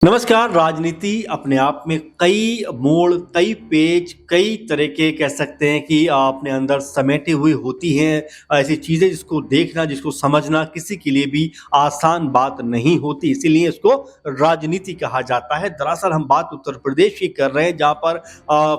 नमस्कार। राजनीति अपने आप में कई मोड़, कई पेच, कई तरह के कह सकते हैं कि अपने अंदर समेटी हुई होती हैं। ऐसी चीज़ें जिसको देखना, जिसको समझना किसी के लिए भी आसान बात नहीं होती, इसीलिए इसको राजनीति कहा जाता है। दरअसल हम बात उत्तर प्रदेश की कर रहे हैं, जहाँ पर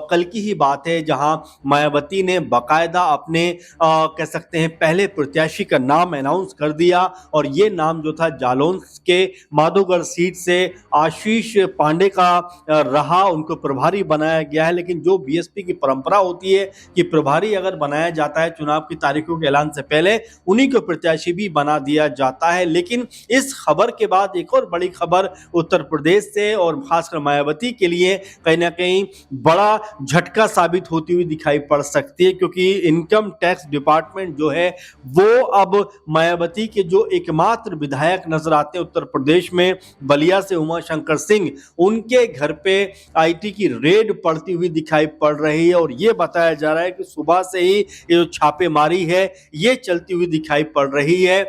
कल की ही बात है, जहाँ मायावती ने बाकायदा अपने कह सकते हैं पहले प्रत्याशी का नाम अनाउंस कर दिया और ये नाम जो था जालौन के माधोगढ़ सीट से आशीष पांडे का रहा, उनको प्रभारी बनाया गया है। लेकिन जो बीएसपी की परंपरा होती है कि प्रभारी अगर बनाया जाता है चुनाव की तारीखों के ऐलान से पहले, उन्हीं को प्रत्याशी भी बना दिया जाता है। लेकिन इस खबर के बाद एक और बड़ी खबर उत्तर प्रदेश से और खासकर मायावती के लिए कहीं ना कहीं बड़ा झटका साबित होती हुई दिखाई पड़ सकती है, क्योंकि इनकम टैक्स डिपार्टमेंट जो है वो अब मायावती के जो एकमात्र विधायक नजर आते हैं उत्तर प्रदेश में, बलिया से उमा शंकर सिंह, उनके घर पे आईटी की रेड पड़ती हुई दिखाई पड़ रही है। और ये बताया जा रहा है कि सुबह से ही ये जो छापेमारी है ये चलती हुई दिखाई पड़ रही है।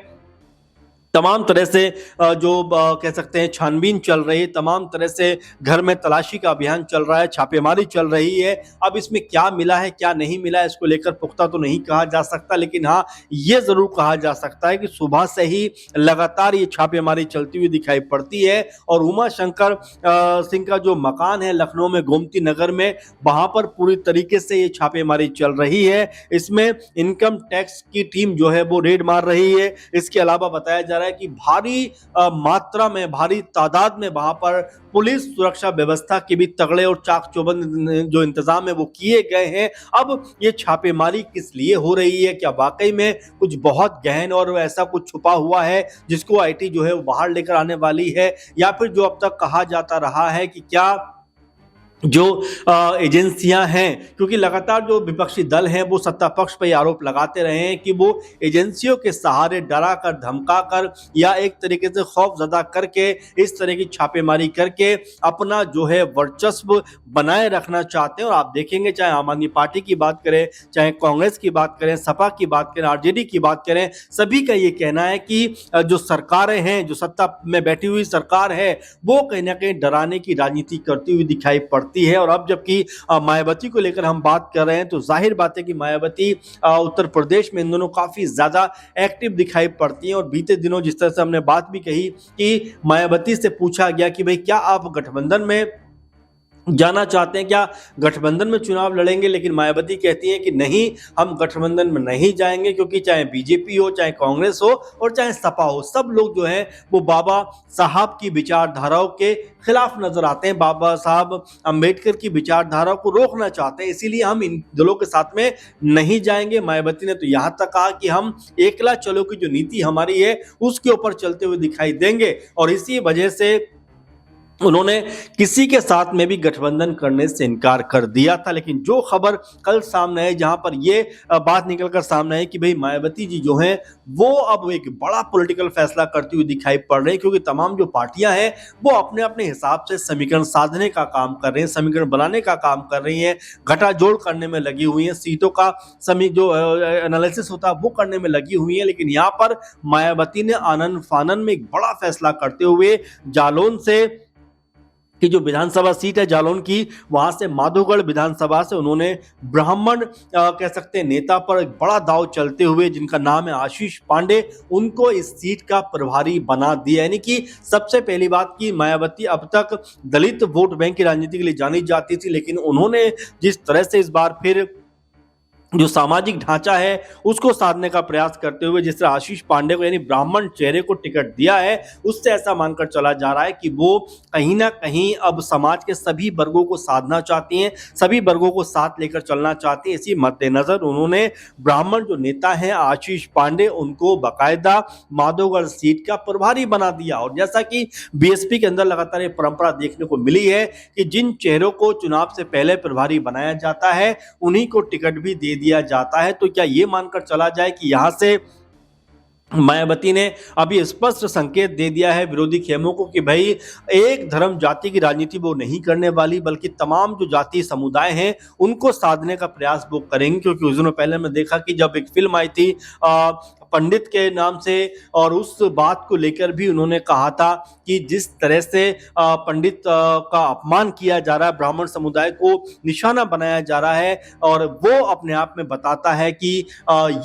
तमाम तरह से जो कह सकते हैं छानबीन चल रही है, तमाम तरह से घर में तलाशी का अभियान चल रहा है, छापेमारी चल रही है। अब इसमें क्या मिला है क्या नहीं मिला है इसको लेकर पुख्ता तो नहीं कहा जा सकता, लेकिन हाँ ये जरूर कहा जा सकता है कि सुबह से ही लगातार ये छापेमारी चलती हुई दिखाई पड़ती है। और उमा शंकर सिंह का जो मकान है लखनऊ में गोमती नगर में, वहां पर पूरी तरीके से ये छापेमारी चल रही है। इसमें इनकम टैक्स की टीम जो है वो रेड मार रही है। इसके अलावा बताया जा रहा है कि भारी मात्रा में, भारी तादाद में वहां पर पुलिस सुरक्षा व्यवस्था के भी तगड़े और चाक चौबंद जो इंतजाम है वो किए गए हैं। अब ये छापेमारी किस लिए हो रही है, क्या वाकई में कुछ बहुत गहन और ऐसा कुछ छुपा हुआ है जिसको आईटी जो है वो बाहर लेकर आने वाली है, या फिर जो अब तक कहा जाता रहा है कि क्या जो एजेंसियां हैं, क्योंकि लगातार जो विपक्षी दल हैं वो सत्ता पक्ष पर आरोप लगाते रहे हैं कि वो एजेंसियों के सहारे डरा कर, धमका कर या एक तरीके से खौफजदा करके इस तरह की छापेमारी करके अपना जो है वर्चस्व बनाए रखना चाहते हैं। और आप देखेंगे चाहे आम आदमी पार्टी की बात करें, चाहे कांग्रेस की बात करें, सपा की बात करें, आरजेडी की बात करें, सभी का ये कहना है कि जो सरकारें हैं, जो सत्ता में बैठी हुई सरकार है, वो कहीं ना कहीं डराने की राजनीति करती हुई दिखाई पड़ती है। और अब जबकि मायावती को लेकर हम बात कर रहे हैं तो जाहिर बात है कि मायावती उत्तर प्रदेश में इन दोनों काफी ज्यादा एक्टिव दिखाई पड़ती हैं। और बीते दिनों जिस तरह से हमने बात भी कही कि मायावती से पूछा गया कि भाई क्या आप गठबंधन में जाना चाहते हैं, क्या गठबंधन में चुनाव लड़ेंगे, लेकिन मायावती कहती हैं कि नहीं, हम गठबंधन में नहीं जाएंगे, क्योंकि चाहे बीजेपी हो, चाहे कांग्रेस हो और चाहे सपा हो, सब लोग जो हैं वो बाबा साहब की विचारधाराओं के खिलाफ नजर आते हैं, बाबा साहब अंबेडकर की विचारधारा को रोकना चाहते हैं, इसीलिए हम इन दलों के साथ में नहीं जाएंगे। मायावती ने तो यहाँ तक कहा कि हम एकला चलो की जो नीति हमारी है उसके ऊपर चलते हुए दिखाई देंगे। और इसी वजह से उन्होंने किसी के साथ में भी गठबंधन करने से इनकार कर दिया था। लेकिन जो खबर कल सामने है, जहां पर ये बात निकलकर सामने है कि भाई मायावती जी जो हैं वो अब एक बड़ा पॉलिटिकल फैसला करती हुई दिखाई पड़ रही है, क्योंकि तमाम जो पार्टियां हैं वो अपने अपने हिसाब से समीकरण साधने का काम कर रही हैं, समीकरण बनाने का काम कर रही हैं, घटाजोड़ करने में लगी हुई हैं, सीटों का जो एनालिसिस होता है वो करने में लगी हुई है। लेकिन यहाँ पर मायावती ने आनन फानन में एक बड़ा फैसला करते हुए जालौन से कि जो विधानसभा सीट है जालौन की, वहां से माधोगढ़ विधानसभा से उन्होंने ब्राह्मण कह सकते हैं नेता पर एक बड़ा दांव चलते हुए, जिनका नाम है आशीष पांडे, उनको इस सीट का प्रभारी बना दिया। यानी कि सबसे पहली बात की मायावती अब तक दलित वोट बैंक की राजनीति के लिए जानी जाती थी, लेकिन उन्होंने जिस तरह से इस बार फिर जो सामाजिक ढांचा है उसको साधने का प्रयास करते हुए जिस तरह आशीष पांडे को यानी ब्राह्मण चेहरे को टिकट दिया है, उससे ऐसा मानकर चला जा रहा है कि वो कहीं ना कहीं अब समाज के सभी वर्गों को साधना चाहती हैं, सभी वर्गों को साथ लेकर चलना चाहती हैं। इसी मद्देनजर उन्होंने ब्राह्मण जो नेता हैं आशीष पांडे, उनको बाकायदा माधोगढ़ सीट का प्रभारी बना दिया। और जैसा कि बीएसपी के अंदर लगातार ये परंपरा देखने को मिली है कि जिन चेहरों को चुनाव से पहले प्रभारी बनाया जाता है उन्हीं को टिकट भी दे दिया जाता है। तो क्या ये मानकर चला जाए कि यहां से मायावती ने अभी स्पष्ट संकेत दे दिया है विरोधी खेमों को कि भाई एक धर्म जाति की राजनीति वो नहीं करने वाली, बल्कि तमाम जो जातीय समुदाय हैं उनको साधने का प्रयास वो करेंगे। क्योंकि कुछ दिनों पहले मैं देखा कि जब एक फिल्म आई थी पंडित के नाम से और उस बात को लेकर भी उन्होंने कहा था कि जिस तरह से पंडित का अपमान किया जा रहा है, ब्राह्मण समुदाय को निशाना बनाया जा रहा है, और वो अपने आप में बताता है कि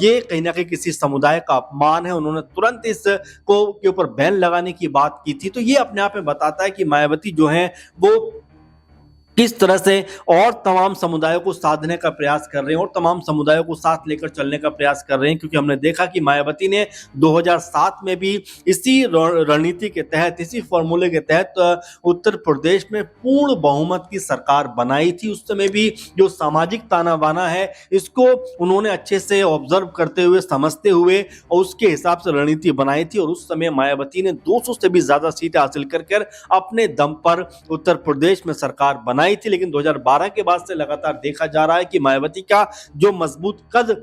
ये कहीं ना कहीं किसी समुदाय का अपमान है। उन्होंने तुरंत इस को के ऊपर बैन लगाने की बात की थी। तो ये अपने आप में बताता है कि मायावती जो है वो किस तरह से और तमाम समुदायों को साधने का प्रयास कर रहे हैं और तमाम समुदायों को साथ लेकर चलने का प्रयास कर रहे हैं, क्योंकि हमने देखा कि मायावती ने 2007 में भी इसी रणनीति के तहत, इसी फॉर्मूले के तहत उत्तर प्रदेश में पूर्ण बहुमत की सरकार बनाई थी। उस समय भी जो सामाजिक ताना बाना है इसको उन्होंने अच्छे से ऑब्जर्व करते हुए, समझते हुए और उसके हिसाब से रणनीति बनाई थी, और उस समय मायावती ने 200 से भी ज्यादा सीटें हासिल कर अपने दम पर उत्तर प्रदेश में सरकार बनाई थी। लेकिन 2012 के बाद से लगातार देखा जा रहा है कि मायावती का जो मजबूत कद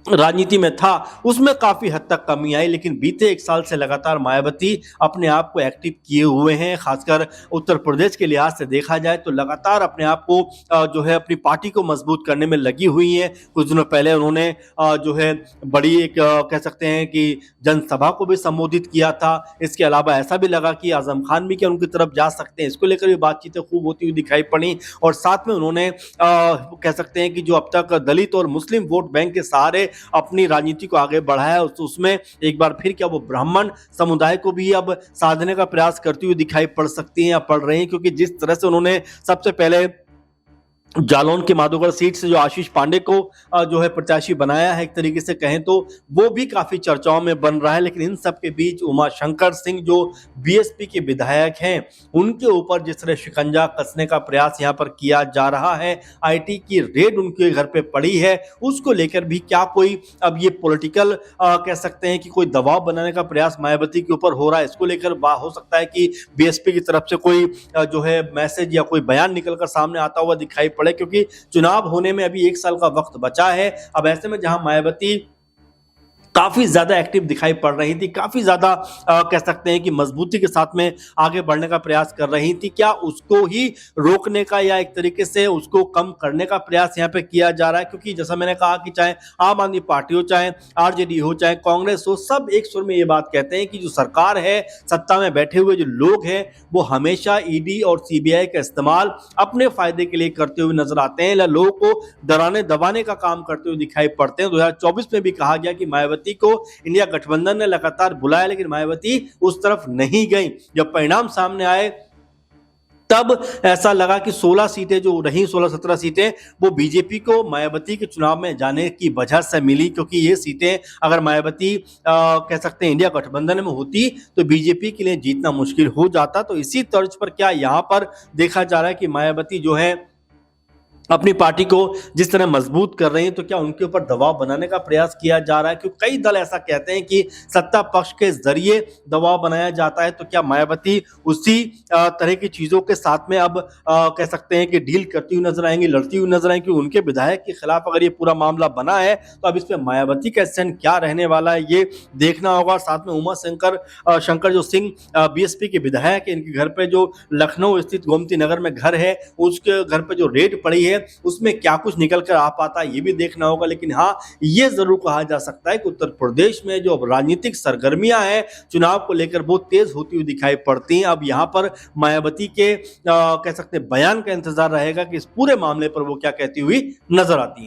राजनीति में था उसमें काफी हद तक कमी आई। लेकिन बीते एक साल से लगातार मायावती अपने आप को एक्टिव किए हुए हैं। खासकर उत्तर प्रदेश के लिहाज से देखा जाए तो लगातार अपने आप को जो है अपनी पार्टी को मजबूत करने में लगी हुई है। कुछ दिनों पहले उन्होंने जो है बड़ी एक कह सकते हैं कि जनसभा को भी संबोधित किया था। इसके अलावा ऐसा भी लगा कि आजम खान भी क्या उनकी तरफ जा सकते हैं, इसको लेकर भी बातचीतें खूब होती हुई दिखाई पड़ी। और साथ में उन्होंने कह सकते हैं कि जो अब तक दलित और मुस्लिम वोट बैंक के सहारे अपनी राजनीति को आगे बढ़ाया, उसमें एक बार फिर क्या वो ब्राह्मण समुदाय को भी अब साधने का प्रयास करती हुई दिखाई पड़ सकती हैं या पड़ रही हैं, क्योंकि जिस तरह से उन्होंने सबसे पहले जालौन की माधोगढ़ सीट से जो आशीष पांडे को जो है प्रत्याशी बनाया है, एक तरीके से कहें तो वो भी काफी चर्चाओं में बन रहा है। लेकिन इन सब के बीच उमाशंकर सिंह जो बीएसपी के विधायक हैं, उनके ऊपर जिस तरह शिकंजा कसने का प्रयास यहाँ पर किया जा रहा है, आईटी की रेड उनके घर पे पड़ी है, उसको लेकर भी क्या कोई अब ये पॉलिटिकल कह सकते हैं कि कोई दबाव बनाने का प्रयास मायावती के ऊपर हो रहा है, इसको लेकर हो सकता है कि बीएसपी की तरफ से कोई जो है मैसेज या कोई बयान निकलकर सामने आता हुआ दिखाई पड़े, क्योंकि चुनाव होने में अभी एक साल का वक्त बचा है। अब ऐसे में जहां मायावती काफी ज्यादा एक्टिव दिखाई पड़ रही थी, काफी ज्यादा कह सकते हैं कि मजबूती के साथ में आगे बढ़ने का प्रयास कर रही थी, क्या उसको ही रोकने का या एक तरीके से उसको कम करने का प्रयास यहाँ पे किया जा रहा है? क्योंकि जैसा मैंने कहा कि चाहे आम आदमी पार्टी हो, चाहे आरजेडी हो, चाहे कांग्रेस हो, सब एक सुर में ये बात कहते हैं कि जो सरकार है, सत्ता में बैठे हुए जो लोग हैं, वो हमेशा ईडी और सीबीआई का इस्तेमाल अपने फायदे के लिए करते हुए नजर आते हैं, लोगों को डराने दबाने का काम करते हुए दिखाई पड़ते हैं। 2024 में भी कहा गया कि मायावती को इंडिया गठबंधन ने लगातार बुलाया, लेकिन मायावती उस तरफ नहीं गई। जब परिणाम सामने आए तब ऐसा लगा कि 16 सीटें जो रही, 16-17 सीटें वो बीजेपी को मायावती के चुनाव में जाने की वजह से मिली, क्योंकि ये सीटें अगर मायावती कह सकते हैं इंडिया गठबंधन में होती तो बीजेपी के लिए जीतना मुश्किल हो जाता। तो इसी तर्ज पर क्या यहां पर देखा जा रहा है कि मायावती जो है अपनी पार्टी को जिस तरह मजबूत कर रही है, तो क्या उनके ऊपर दबाव बनाने का प्रयास किया जा रहा है? क्योंकि कई दल ऐसा कहते हैं कि सत्ता पक्ष के जरिए दबाव बनाया जाता है, तो क्या मायावती उसी तरह की चीजों के साथ में अब कह सकते हैं कि डील करती हुई नजर आएंगी, लड़ती हुई नजर आएंगी? उनके विधायक के खिलाफ अगर ये पूरा मामला बना है तो अब इसमें मायावती का स्टैंड क्या रहने वाला है, ये देखना होगा। साथ में उमा शंकर जो सिंह बीएसपी के विधायक है, इनके घर पे जो लखनऊ स्थित गोमती नगर में घर है, उसके घर पे जो रेड पड़ी है उसमें क्या कुछ निकल कर आ पाता है, ये भी देखना होगा। लेकिन हाँ, ये जरूर कहा जा सकता है कि उत्तर प्रदेश में जो राजनीतिक सरगर्मियां हैं चुनाव को लेकर बहुत तेज होती हुई दिखाई पड़ती हैं। अब यहाँ पर मायावती के कह सकते हैं बयान का इंतजार रहेगा कि इस पूरे मामले पर वो क्या कहती हुई नजर आती है।